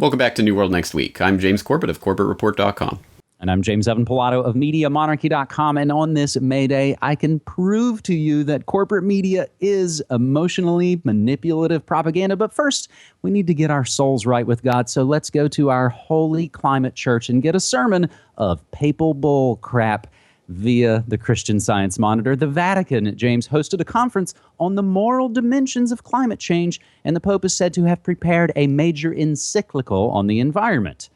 Welcome back to New World Next Week. I'm James Corbett of CorbettReport.com. And I'm James Evan Pilato of MediaMonarchy.com. And on this May Day, I can prove to you that corporate media is emotionally manipulative propaganda. But first, we need to get our souls right with God. So let's go to our holy climate church and get a sermon of papal bull crap via the Christian Science Monitor. The Vatican, James, hosted a conference on the moral dimensions of climate change, and the Pope is said to have prepared a major encyclical on the environment,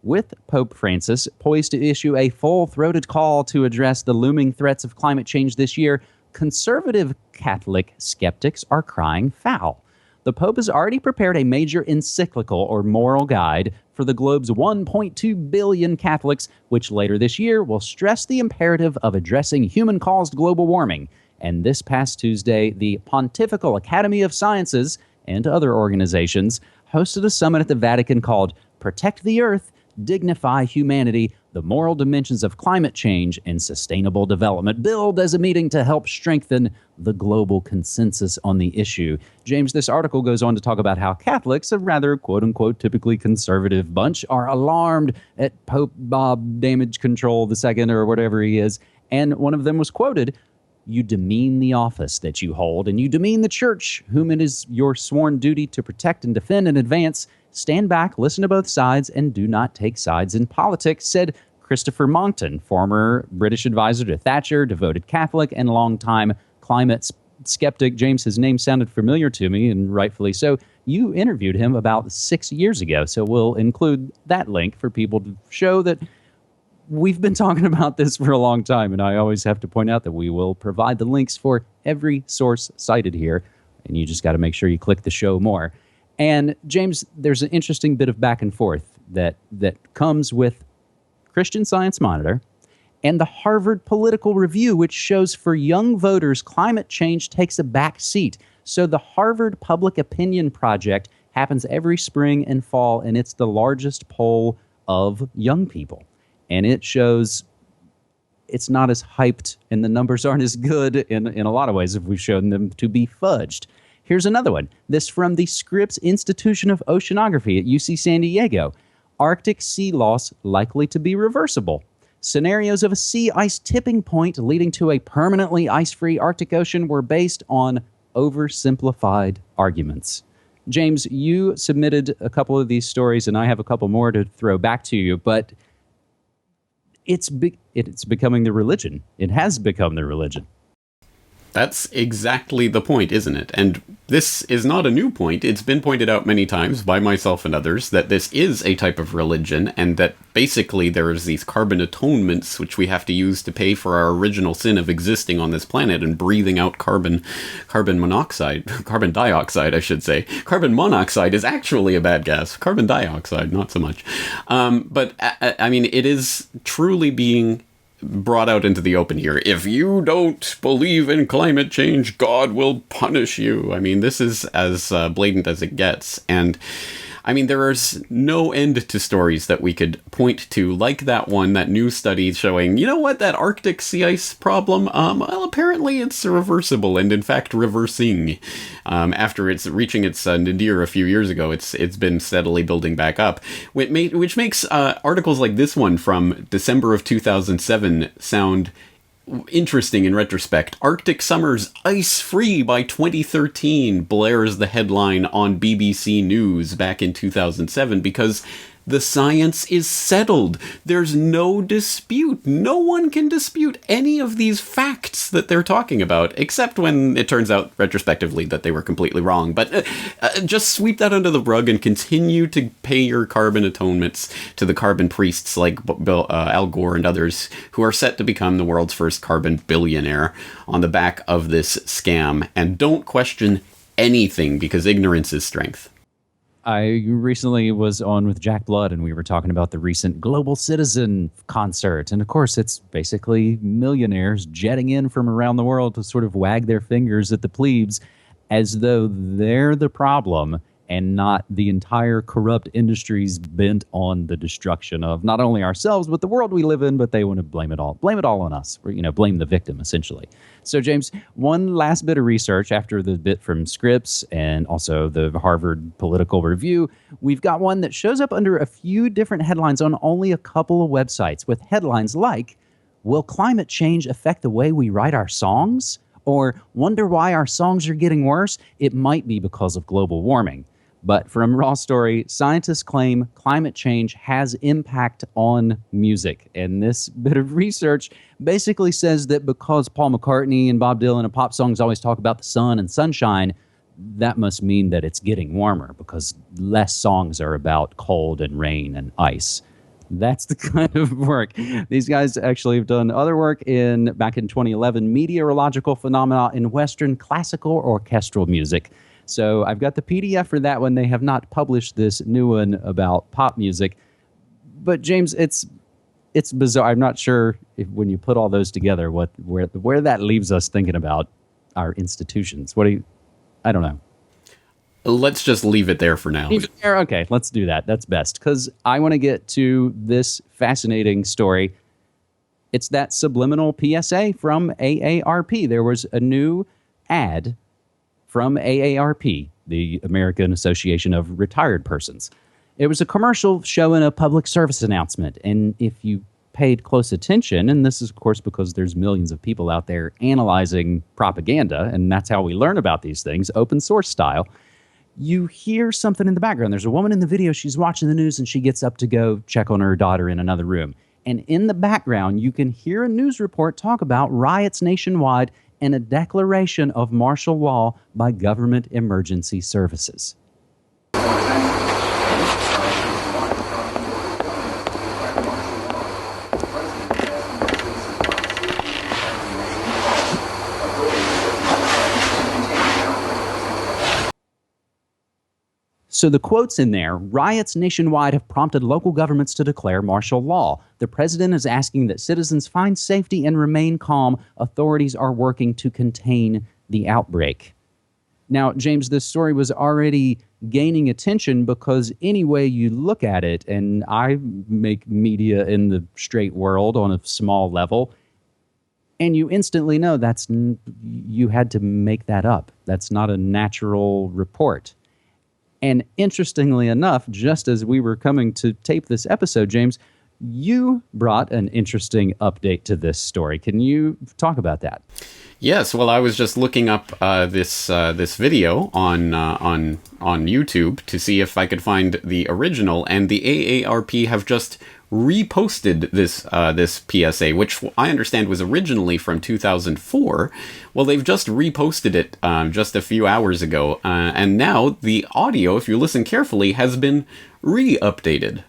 with Pope Francis poised to issue a full-throated call to address the looming threats of climate change this year. Conservative Catholic skeptics are crying foul. The Pope has already prepared a major encyclical or moral guide for the globe's 1.2 billion Catholics, which later this year will stress the imperative of addressing human-caused global warming. And this past Tuesday, the Pontifical Academy of Sciences and other organizations hosted a summit at the Vatican called Protect the Earth, Dignify Humanity, the Moral Dimensions of Climate Change and Sustainable Development, billed as a meeting to help strengthen the global consensus on the issue. James, this article goes on to talk about how Catholics, a rather quote-unquote typically conservative bunch, are alarmed at Pope Bob Damage Control II or whatever he is. And one of them was quoted, "You demean the office that you hold, and you demean the church, whom it is your sworn duty to protect and defend in advance. Stand back, listen to both sides, and do not take sides in politics," said Christopher Monckton, former British advisor to Thatcher, devoted Catholic, and longtime climate skeptic. James, his name sounded familiar to me, and rightfully so. You interviewed him about 6 years ago, so we'll include that link for people to show that we've been talking about this for a long time, and I always have to point out that we will provide the links for every source cited here, and you just got to make sure you click the show more. And James, there's an interesting bit of back and forth that comes with Christian Science Monitor and the Harvard Political Review, which shows for young voters, climate change takes a back seat. So the Harvard Public Opinion Project happens every spring and fall, and it's the largest poll of young people. And it shows it's not as hyped, and the numbers aren't as good in a lot of ways if we've shown them to be fudged. Here's another one. This from the Scripps Institution of Oceanography at UC San Diego. Arctic sea loss likely to be reversible. Scenarios of a sea ice tipping point leading to a permanently ice-free Arctic Ocean were based on oversimplified arguments. James, you submitted a couple of these stories, and I have a couple more to throw back to you, but it's becoming the religion. It has become the religion. That's exactly the point, isn't it? And this is not a new point. It's been pointed out many times by myself and others that this is a type of religion, and that basically there's these carbon atonements which we have to use to pay for our original sin of existing on this planet and breathing out carbon dioxide, I should say. Carbon monoxide is actually a bad gas. Carbon dioxide, not so much. But I mean, it is truly being brought out into the open here. If you don't believe in climate change, God will punish you. I mean, this is as blatant as it gets. And I mean, there is no end to stories that we could point to, like that one, that new study showing, you know what, that Arctic sea ice problem, well, apparently it's reversible, and in fact reversing. After it's reaching its nadir a few years ago, it's been steadily building back up, which makes articles like this one from December of 2007 sound interesting in retrospect. Arctic summers ice-free by 2013 blares the headline on BBC News back in 2007 because the science is settled. There's no dispute. No one can dispute any of these facts that they're talking about, except when it turns out retrospectively that they were completely wrong. But just sweep that under the rug and continue to pay your carbon atonements to the carbon priests like Al Gore and others who are set to become the world's first carbon billionaire on the back of this scam. And don't question anything, because ignorance is strength. I recently was on with Jack Blood, and we were talking about the recent Global Citizen concert. And of course, it's basically millionaires jetting in from around the world to sort of wag their fingers at the plebes as though they're the problem and not the entire corrupt industries bent on the destruction of not only ourselves, but the world we live in, but they want to blame it all. Blame it all on us. Or, blame the victim, essentially. So, James, one last bit of research after the bit from Scripps and also the Harvard Political Review. We've got one that shows up under a few different headlines on only a couple of websites, with headlines like, "Will climate change affect the way we write our songs?" Or, "Wonder why our songs are getting worse? It might be because of global warming." But from Raw Story, scientists claim climate change has impact on music. And this bit of research basically says that because Paul McCartney and Bob Dylan and pop songs always talk about the sun and sunshine, that must mean that it's getting warmer because less songs are about cold and rain and ice. That's the kind of work. These guys actually have done other work back in 2011, meteorological phenomena in Western classical orchestral music. So I've got the PDF for that one. They have not published this new one about pop music. But James, it's bizarre. I'm not sure if when you put all those together, where that leaves us thinking about our institutions. I don't know. Let's just leave it there for now. Leave it there? Okay, let's do that. That's best. Because I want to get to this fascinating story. It's that subliminal PSA from AARP. There was a new ad from AARP, the American Association of Retired Persons. It was a commercial showing a public service announcement. And if you paid close attention, and this is, of course, because there's millions of people out there analyzing propaganda, and that's how we learn about these things, open source style, you hear something in the background. There's a woman in the video. She's watching the news, and she gets up to go check on her daughter in another room. And in the background, you can hear a news report talk about riots nationwide and a declaration of martial law by government emergency services. So the quote's in there, "Riots nationwide have prompted local governments to declare martial law. The president is asking that citizens find safety and remain calm. Authorities are working to contain the outbreak." Now, James, this story was already gaining attention because any way you look at it, and I make media in the straight world on a small level, and you instantly know you had to make that up. That's not a natural report. And interestingly enough, just as we were coming to tape this episode, James, you brought an interesting update to this story. Can you talk about that? Yes. Well, I was just looking up this video on YouTube to see if I could find the original, and the AARP have just reposted this PSA, which I understand was originally from 2004. Well, they've just reposted it just a few hours ago, and now the audio, if you listen carefully, has been re-updated.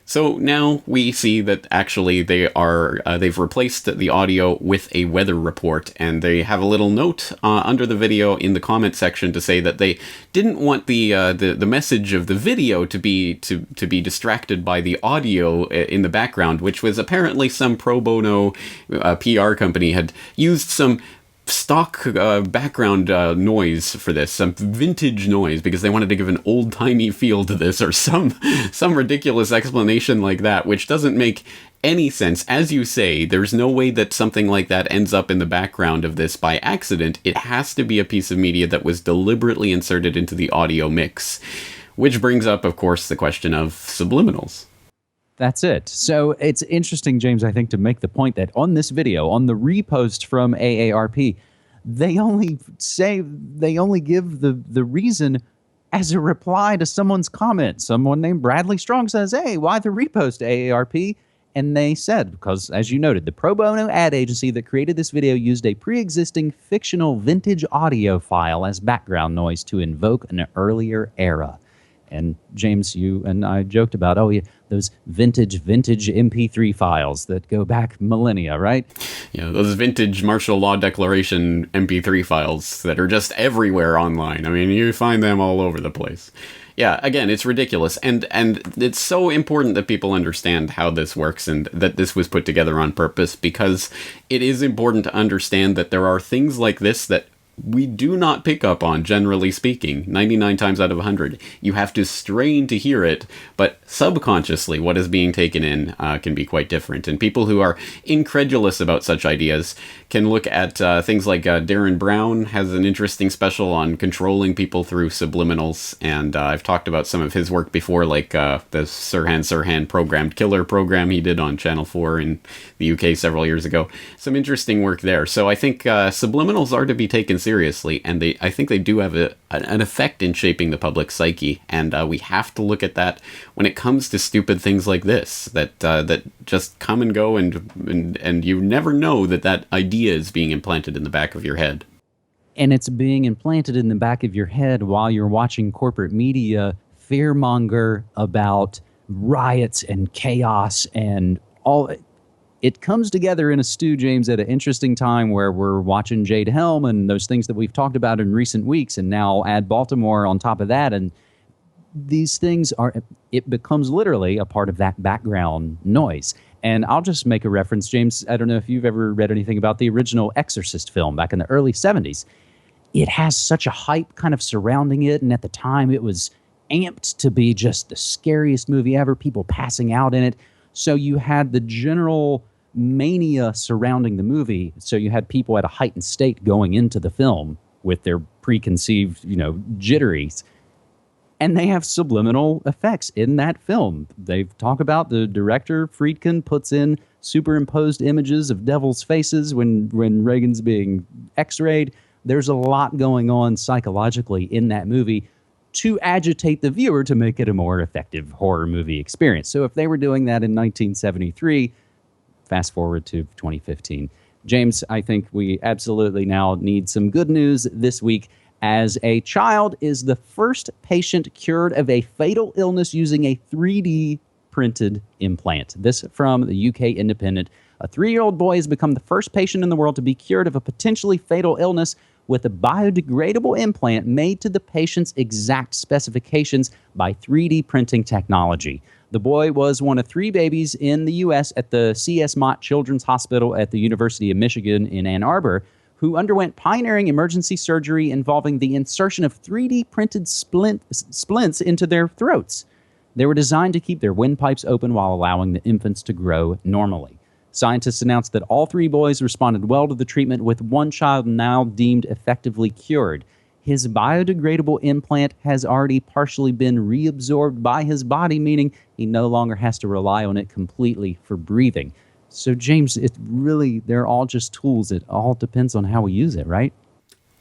So now we see that actually they've replaced the audio with a weather report, and they have a little note under the video in the comment section to say that they didn't want the message of the video to be distracted by the audio in the background, which was apparently some pro bono PR company had used some stock background noise for this, some vintage noise, because they wanted to give an old-timey feel to this, or some ridiculous explanation like that, which doesn't make any sense. As you say, there's no way that something like that ends up in the background of this by accident. It has to be a piece of media that was deliberately inserted into the audio mix, which brings up, of course, the question of subliminals. That's it. So it's interesting, James, I think, to make the point that on this video, on the repost from AARP, they only give the reason as a reply to someone's comment. Someone named Bradley Strong says, "Hey, why the repost, AARP?" And they said, because, as you noted, the pro bono ad agency that created this video used a pre-existing fictional vintage audio file as background noise to invoke an earlier era. And James, you and I joked about, those vintage MP3 files that go back millennia, right? Yeah, those vintage martial law declaration MP3 files that are just everywhere online. I mean, you find them all over the place. Yeah, again, it's ridiculous. And it's so important that people understand how this works and that this was put together on purpose, because it is important to understand that there are things like this that we do not pick up on, generally speaking, 99 times out of 100. You have to strain to hear it, but subconsciously what is being taken in can be quite different. And people who are incredulous about such ideas can look at things like Darren Brown has an interesting special on controlling people through subliminals, and I've talked about some of his work before, like the Sirhan Programmed Killer program he did on Channel 4 in the UK several years ago. Some interesting work there. So I think subliminals are to be taken seriously, and I think they do have an effect in shaping the public psyche, and we have to look at that when it comes to stupid things like this that just come and go, and you never know that idea is being implanted in the back of your head. And it's being implanted in the back of your head while you're watching corporate media fearmonger about riots and chaos and all. It comes together in a stew, James, at an interesting time where we're watching Jade Helm and those things that we've talked about in recent weeks, and now add Baltimore on top of that. And these things it becomes literally a part of that background noise. And I'll just make a reference, James. I don't know if you've ever read anything about the original Exorcist film back in the early 70s. It has such a hype kind of surrounding it, and at the time it was amped to be just the scariest movie ever, people passing out in it. So you had the general mania surrounding the movie. So you had people at a heightened state going into the film with their preconceived, jitteries. And they have subliminal effects in that film. They talk about the director, Friedkin, puts in superimposed images of devil's faces when Reagan's being x-rayed. There's a lot going on psychologically in that movie to agitate the viewer to make it a more effective horror movie experience. So if they were doing that in 1973, fast forward to 2015. James, I think we absolutely now need some good news this week, as a child is the first patient cured of a fatal illness using a 3D printed implant. This from the UK Independent. A 3-year-old boy has become the first patient in the world to be cured of a potentially fatal illness with a biodegradable implant made to the patient's exact specifications by 3D printing technology. The boy was one of 3 babies in the U.S. at the C.S. Mott Children's Hospital at the University of Michigan in Ann Arbor, who underwent pioneering emergency surgery involving the insertion of 3D printed splints into their throats. They were designed to keep their windpipes open while allowing the infants to grow normally. Scientists announced that all 3 boys responded well to the treatment, with one child now deemed effectively cured. His biodegradable implant has already partially been reabsorbed by his body, meaning he no longer has to rely on it completely for breathing. So, James, they're all just tools. It all depends on how we use it, right?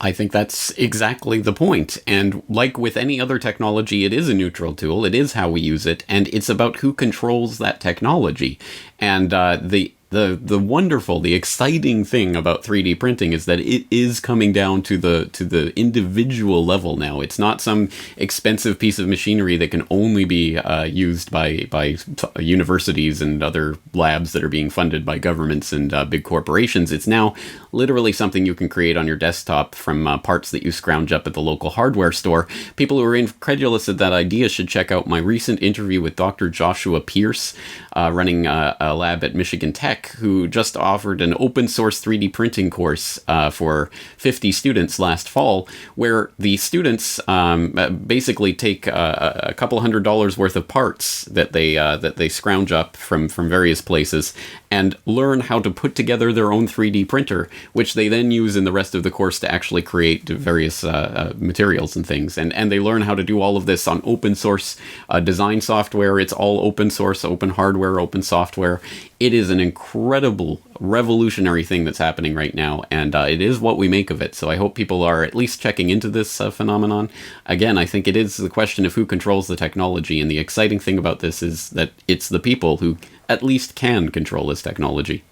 I think that's exactly the point. And like with any other technology, it is a neutral tool. It is how we use it. And it's about who controls that technology. And the wonderful, the exciting thing about 3D printing is that it is coming down to the individual level now. It's not some expensive piece of machinery that can only be used by universities and other labs that are being funded by governments and big corporations. It's now literally something you can create on your desktop from parts that you scrounge up at the local hardware store. People who are incredulous at that idea should check out my recent interview with Dr. Joshua Pierce, running a lab at Michigan Tech, who just offered an open source 3D printing course for 50 students last fall, where the students basically take a couple $100 worth of parts that they scrounge up from various places and learn how to put together their own 3D printer, which they then use in the rest of the course to actually create various materials and things. And they learn how to do all of this on open source design software. It's all open source, open hardware, open software. It is an incredible, revolutionary thing that's happening right now, and it is what we make of it. So I hope people are at least checking into this phenomenon. Again, I think it is the question of who controls the technology, and the exciting thing about this is that it's the people who at least can control this technology.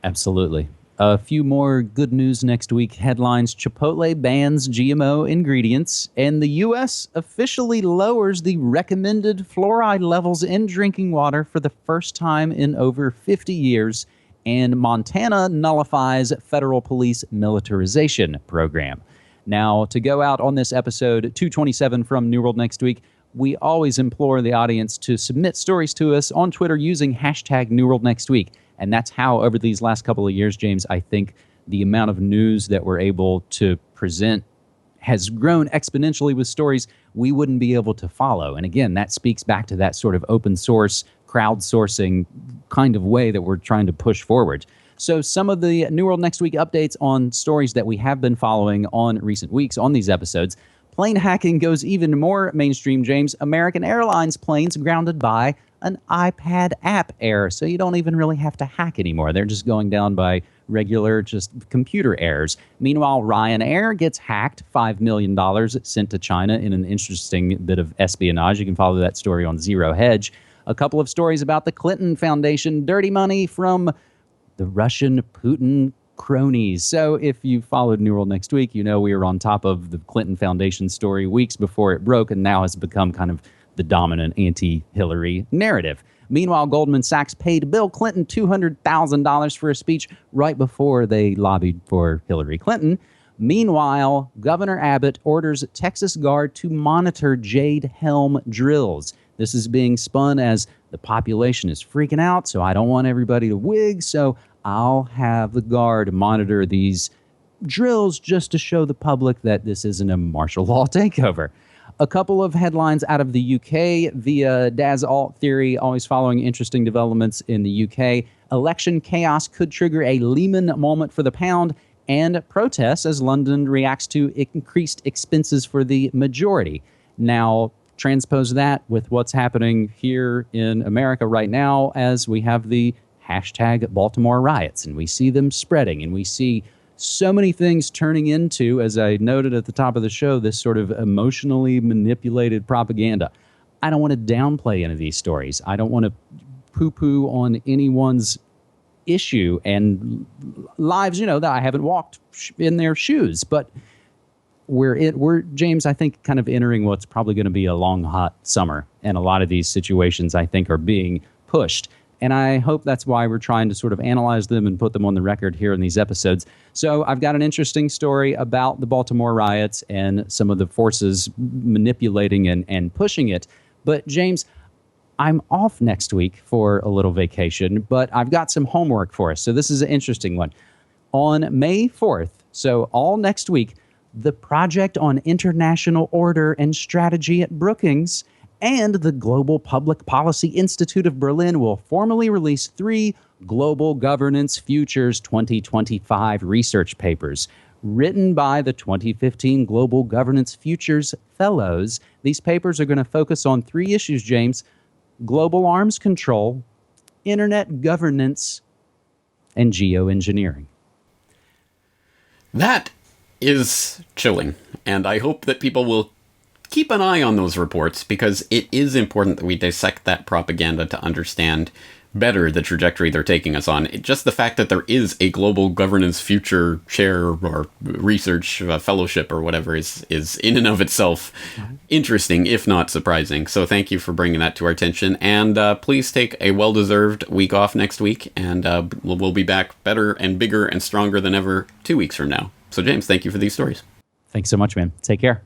Absolutely. A few more good news next week headlines. Chipotle bans GMO ingredients, and the U.S. officially lowers the recommended fluoride levels in drinking water for the first time in over 50 years, and Montana nullifies federal police militarization program. Now, to go out on this episode 227 from New World Next Week, we always implore the audience to submit stories to us on Twitter using hashtag New World Next Week. And that's how, over these last couple of years, James, I think the amount of news that we're able to present has grown exponentially with stories we wouldn't be able to follow. And again, that speaks back to that sort of open source, crowdsourcing kind of way that we're trying to push forward. So some of the New World Next Week updates on stories that we have been following on recent weeks on these episodes. Plane hacking goes even more mainstream, James. American Airlines planes grounded by an iPad app error, so you don't even really have to hack anymore. They're just going down by regular, just computer errors. Meanwhile, Ryanair gets hacked, $5 million sent to China in an interesting bit of espionage. You can follow that story on Zero Hedge. A couple of stories about the Clinton Foundation, dirty money from the Russian Putin cronies. So if you followed New World Next Week, you know we were on top of the Clinton Foundation story weeks before it broke, and now has become kind of the dominant anti-Hillary narrative. Meanwhile, Goldman Sachs paid Bill Clinton $200,000 for a speech right before they lobbied for Hillary Clinton. Meanwhile, Governor Abbott orders Texas Guard to monitor Jade Helm drills. This is being spun as the population is freaking out, so I don't want everybody to wig, so I'll have the Guard monitor these drills just to show the public that this isn't a martial law takeover. A couple of headlines out of the UK via Das Alt Theory, always following interesting developments in the UK. Election chaos could trigger a Lehman moment for the pound, and protests as London reacts to increased expenses for the majority. Now, transpose that with what's happening here in America right now as we have the hashtag Baltimore riots, and we see them spreading, and we see so many things turning into, as I noted at the top of the show, this sort of emotionally manipulated propaganda. I don't want to downplay any of these stories. I don't want to poo-poo on anyone's issue and lives, that I haven't walked in their shoes. But we're, James, I think, kind of entering what's probably going to be a long, hot summer. And a lot of these situations, I think, are being pushed. And I hope that's why we're trying to sort of analyze them and put them on the record here in these episodes. So I've got an interesting story about the Baltimore riots and some of the forces manipulating and pushing it. But James, I'm off next week for a little vacation, but I've got some homework for us. So this is an interesting one. On May 4th, so all next week, the Project on International Order and Strategy at Brookings and the Global Public Policy Institute of Berlin will formally release 3 Global Governance Futures 2025 research papers. Written by the 2015 Global Governance Futures Fellows, these papers are going to focus on 3 issues, James: global arms control, internet governance, and geoengineering. That is chilling, and I hope that people will keep an eye on those reports, because it is important that we dissect that propaganda to understand better the trajectory they're taking us on. Just the fact that there is a global governance future chair or research fellowship or whatever is in and of itself interesting, if not surprising. So thank you for bringing that to our attention. And please take a well-deserved week off next week, and we'll be back better and bigger and stronger than ever 2 weeks from now. So James, thank you for these stories. Thanks so much, man. Take care.